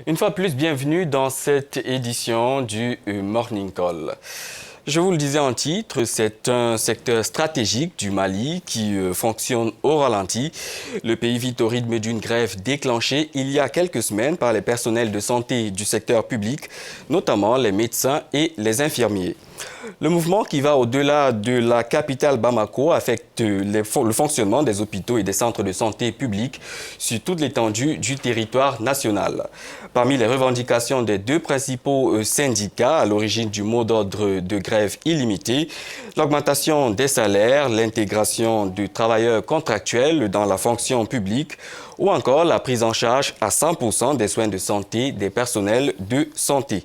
Une fois de plus, bienvenue dans cette édition du Morning Call. Je vous le disais en titre, c'est un secteur stratégique du Mali qui fonctionne au ralenti. Le pays vit au rythme d'une grève déclenchée il y a quelques semaines par les personnels de santé du secteur public, notamment les médecins et les infirmiers. Le mouvement qui va au-delà de la capitale Bamako affecte le fonctionnement des hôpitaux et des centres de santé publics sur toute l'étendue du territoire national. Parmi les revendications des deux principaux syndicats à l'origine du mot d'ordre de grève illimitée, l'augmentation des salaires, l'intégration de travailleurs contractuels dans la fonction publique ou encore la prise en charge à 100% des soins de santé des personnels de santé.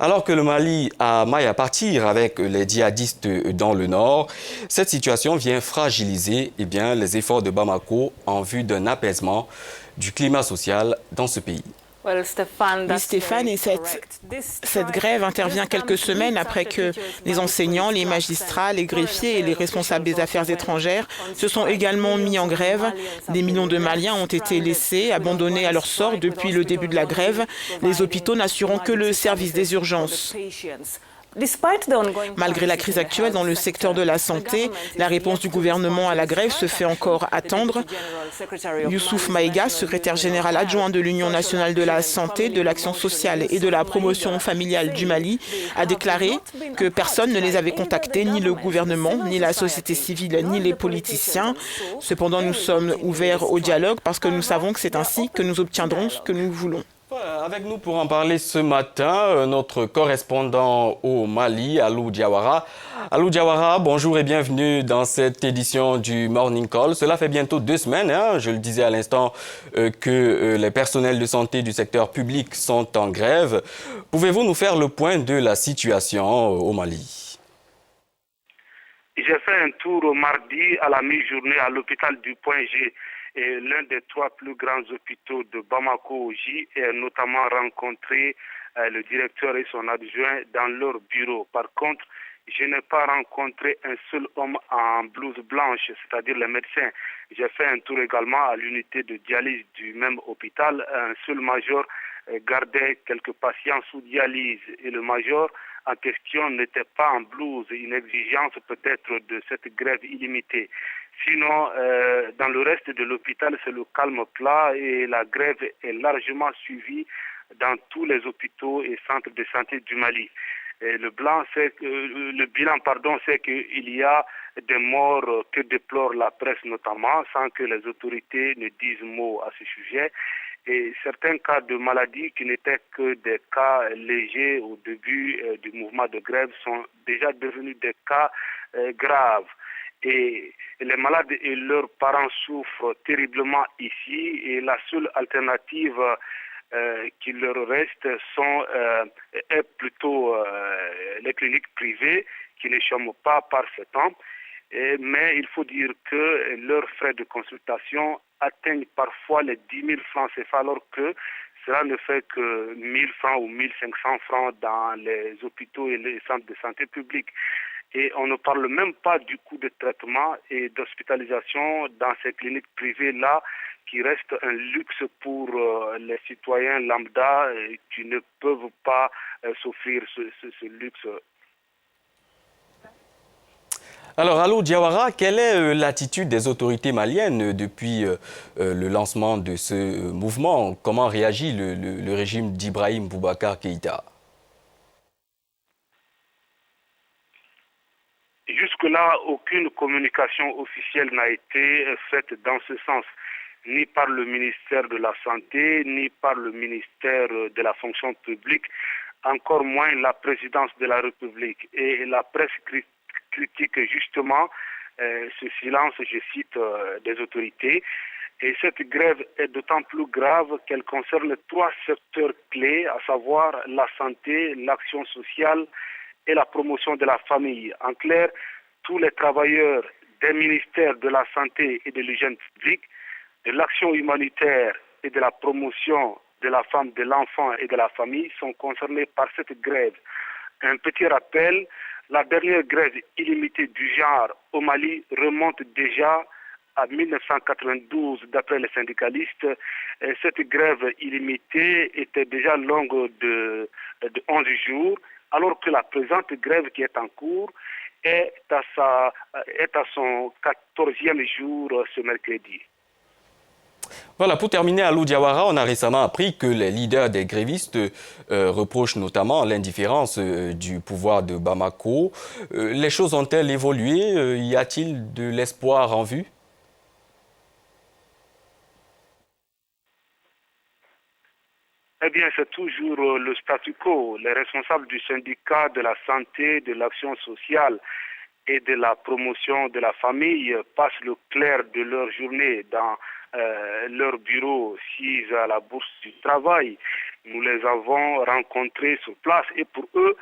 Alors que le Mali a maille à partir avec les djihadistes dans le nord, cette situation vient fragiliser les efforts de Bamako en vue d'un apaisement du climat social dans ce pays. Oui, Stéphane, et cette grève intervient quelques semaines après que les enseignants, les magistrats, les greffiers et les responsables des affaires étrangères se sont également mis en grève. Des millions de Maliens ont été laissés, abandonnés à leur sort depuis le début de la grève, les hôpitaux n'assurant que le service des urgences. Malgré la crise actuelle dans le secteur de la santé, la réponse du gouvernement à la grève se fait encore attendre. Youssouf Maïga, secrétaire général adjoint de l'Union nationale de la santé, de l'action sociale et de la promotion familiale du Mali, a déclaré que personne ne les avait contactés, ni le gouvernement, ni la société civile, ni les politiciens. Cependant, nous sommes ouverts au dialogue parce que nous savons que c'est ainsi que nous obtiendrons ce que nous voulons. Avec nous pour en parler ce matin, notre correspondant au Mali, Alou Diawara. Alou Diawara, bonjour et bienvenue dans cette édition du Morning Call. Cela fait bientôt 2 semaines, je le disais à l'instant, que les personnels de santé du secteur public sont en grève. Pouvez-vous nous faire le point de la situation au Mali? J'ai fait un tour mardi à la mi-journée à l'hôpital du Point G, et l'un des 3 plus grands hôpitaux de Bamako, J, et notamment rencontré le directeur et son adjoint dans leur bureau. Par contre, je n'ai pas rencontré un seul homme en blouse blanche, c'est-à-dire les médecins. J'ai fait un tour également à l'unité de dialyse du même hôpital. Un seul major gardait quelques patients sous dialyse et le major en question n'était pas en blouse, une exigence peut-être de cette grève illimitée. Sinon, dans le reste de l'hôpital, c'est le calme plat et la grève est largement suivie dans tous les hôpitaux et centres de santé du Mali. Et le bilan, c'est qu'il y a des morts que déplore la presse notamment, sans que les autorités ne disent mot à ce sujet. Et certains cas de maladie qui n'étaient que des cas légers au début du mouvement de grève sont déjà devenus des cas graves. Et les malades et leurs parents souffrent terriblement ici et la seule alternative qui leur reste est plutôt les cliniques privées qui ne chôment pas par ce temps. Mais il faut dire que leurs frais de consultation atteignent parfois les 10 000 francs CFA alors que cela ne fait que 1 000 francs ou 1 500 francs dans les hôpitaux et les centres de santé publics. Et on ne parle même pas du coût de traitement et d'hospitalisation dans ces cliniques privées-là qui reste un luxe pour les citoyens lambda qui ne peuvent pas s'offrir ce luxe. Alors, Alou Diawara, quelle est l'attitude des autorités maliennes depuis le lancement de ce mouvement? Comment réagit le régime d'Ibrahim Boubacar Keïta? Jusque-là, aucune communication officielle n'a été faite dans ce sens, ni par le ministère de la Santé, ni par le ministère de la Fonction publique, encore moins la présidence de la République. Et la presse critique justement ce silence, je cite, des autorités. Et cette grève est d'autant plus grave qu'elle concerne 3 secteurs clés, à savoir la santé, l'action sociale et la promotion de la famille. En clair, tous les travailleurs des ministères de la Santé et de l'hygiène publique, de l'action humanitaire et de la promotion de la femme, de l'enfant et de la famille sont concernés par cette grève. Un petit rappel, la dernière grève illimitée du genre au Mali remonte déjà à 1992, d'après les syndicalistes, cette grève illimitée était déjà longue de 11 jours, alors que la présente grève qui est en cours est à son 14e jour ce mercredi. Voilà, pour terminer, Alou Diawara, on a récemment appris que les leaders des grévistes reprochent notamment l'indifférence du pouvoir de Bamako. Les choses ont-elles évolué? Y a-t-il de l'espoir en vue? Eh bien, c'est toujours le statu quo. Les responsables du syndicat de la santé, de l'action sociale et de la promotion de la famille passent le clair de leur journée dans leur bureau, assis à la bourse du travail. Nous les avons rencontrés sur place et pour eux,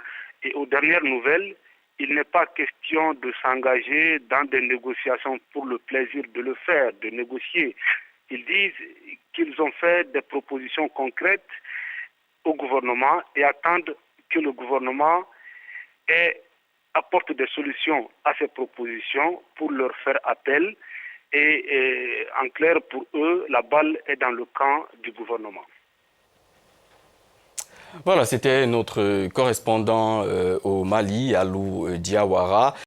et aux dernières nouvelles, il n'est pas question de s'engager dans des négociations pour le plaisir de le faire, de négocier. Ils disent qu'ils ont fait des propositions concrètes au gouvernement et attendent que le gouvernement apporte des solutions à ces propositions pour leur faire appel. Et en clair, pour eux, la balle est dans le camp du gouvernement. Voilà, c'était notre correspondant au Mali, Alou Diawara.